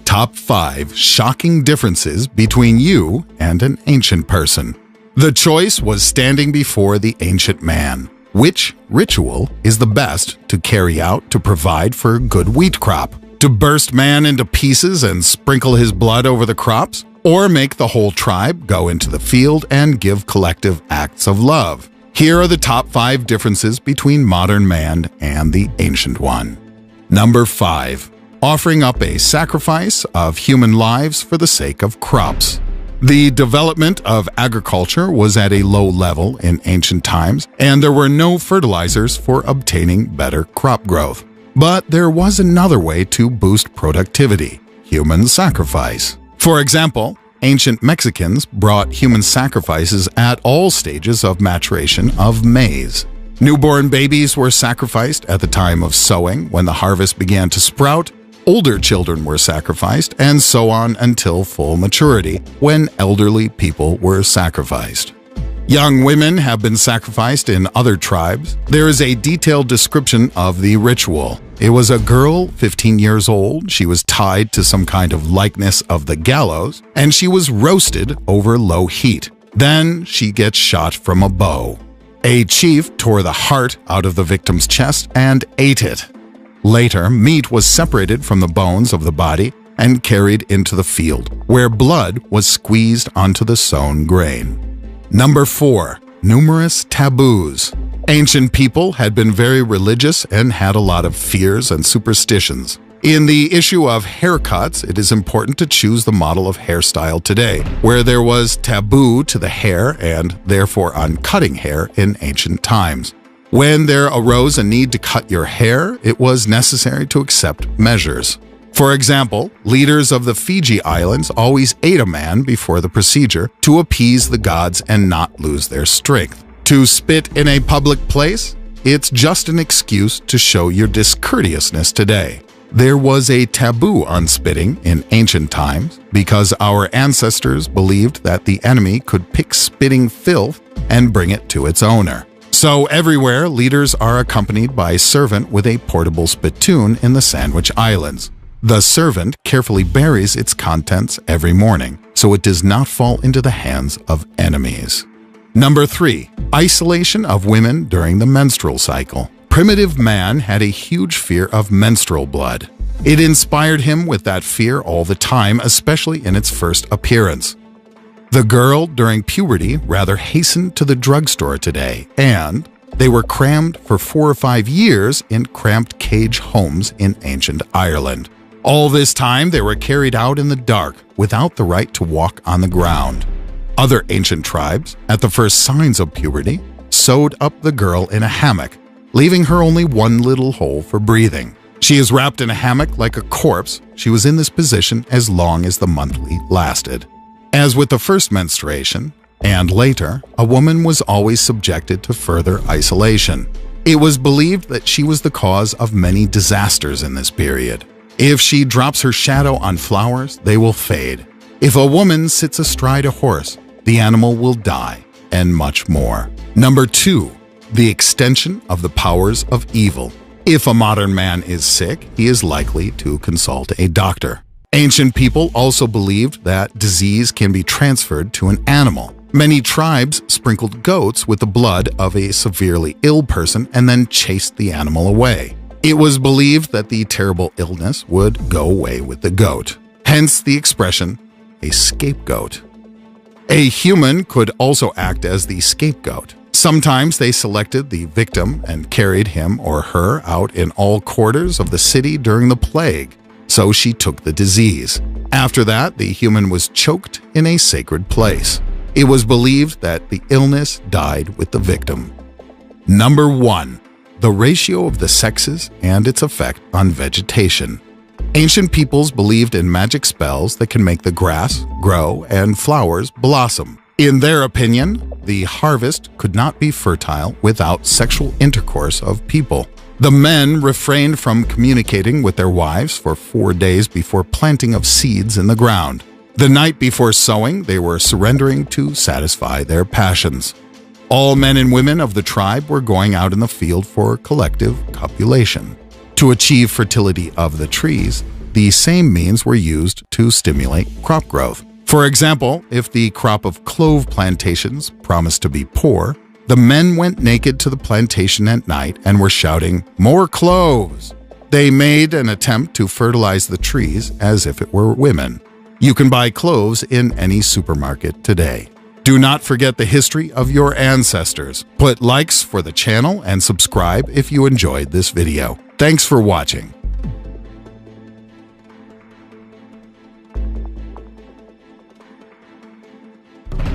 Top 5 shocking differences between you and an ancient person. The choice was standing before the ancient man. Which ritual is the best to carry out to provide for a good wheat crop? To burst man into pieces and sprinkle his blood over the crops? Or make the whole tribe go into the field and give collective acts of love? Here are the top 5 differences between modern man and the ancient one. Number 5. Offering up a sacrifice of human lives for the sake of crops. The development of agriculture was at a low level in ancient times, and there were no fertilizers for obtaining better crop growth. But there was another way to boost productivity: human sacrifice. For example, ancient Mexicans brought human sacrifices at all stages of maturation of maize. Newborn babies were sacrificed at the time of sowing when the harvest began to sprout. Older children were sacrificed, and so on until full maturity, when elderly people were sacrificed. Young women have been sacrificed in other tribes. There is a detailed description of the ritual. It was a girl, 15 years old. She was tied to some kind of likeness of the gallows, and she was roasted over low heat. Then she gets shot from a bow. A chief tore the heart out of the victim's chest and ate it. Later, meat was separated from the bones of the body and carried into the field, where blood was squeezed onto the sown grain. Number 4. Numerous taboos. Ancient people had been very religious and had a lot of fears and superstitions. In the issue of haircuts, it is important to choose the model of hairstyle today, where there was taboo to the hair and therefore on cutting hair in ancient times. When there arose a need to cut your hair, it was necessary to accept measures. For example, leaders of the Fiji Islands always ate a man before the procedure to appease the gods and not lose their strength. To spit in a public place? It's just an excuse to show your discourteousness today. There was a taboo on spitting in ancient times because our ancestors believed that the enemy could pick spitting filth and bring it to its owner. So everywhere, leaders are accompanied by a servant with a portable spittoon in the Sandwich Islands. The servant carefully buries its contents every morning, so it does not fall into the hands of enemies. Number 3. Isolation of women during the menstrual cycle. Primitive man had a huge fear of menstrual blood. It inspired him with that fear all the time, especially in its first appearance. The girl during puberty rather hastened to the drugstore today, and they were crammed for 4 or 5 years in cramped cage homes in ancient Ireland. All this time they were carried out in the dark without the right to walk on the ground. Other ancient tribes, at the first signs of puberty, sewed up the girl in a hammock, leaving her only one little hole for breathing. She is wrapped in a hammock like a corpse. She was in this position as long as the monthly lasted. As with the first menstruation, and later, a woman was always subjected to further isolation. It was believed that she was the cause of many disasters in this period. If she drops her shadow on flowers, they will fade. If a woman sits astride a horse, the animal will die, and much more. Number 2. The extension of the powers of evil. If a modern man is sick, he is likely to consult a doctor. Ancient people also believed that disease can be transferred to an animal. Many tribes sprinkled goats with the blood of a severely ill person and then chased the animal away. It was believed that the terrible illness would go away with the goat. Hence the expression, a scapegoat. A human could also act as the scapegoat. Sometimes they selected the victim and carried him or her out in all quarters of the city during the plague. So she took the disease. After that, the human was choked in a sacred place. It was believed that the illness died with the victim. Number 1. The ratio of the sexes and its effect on vegetation. Ancient peoples believed in magic spells that can make the grass grow and flowers blossom. In their opinion, the harvest could not be fertile without sexual intercourse of people. The men refrained from communicating with their wives for 4 days before planting of seeds in the ground. The night before sowing, they were surrendering to satisfy their passions. All men and women of the tribe were going out in the field for collective copulation. To achieve fertility of the trees, the same means were used to stimulate crop growth. For example, if the crop of clove plantations promised to be poor, the men went naked to the plantation at night and were shouting, "More cloves!" They made an attempt to fertilize the trees as if it were women. You can buy cloves in any supermarket today. Do not forget the history of your ancestors. Put likes for the channel and subscribe if you enjoyed this video. Thanks for watching.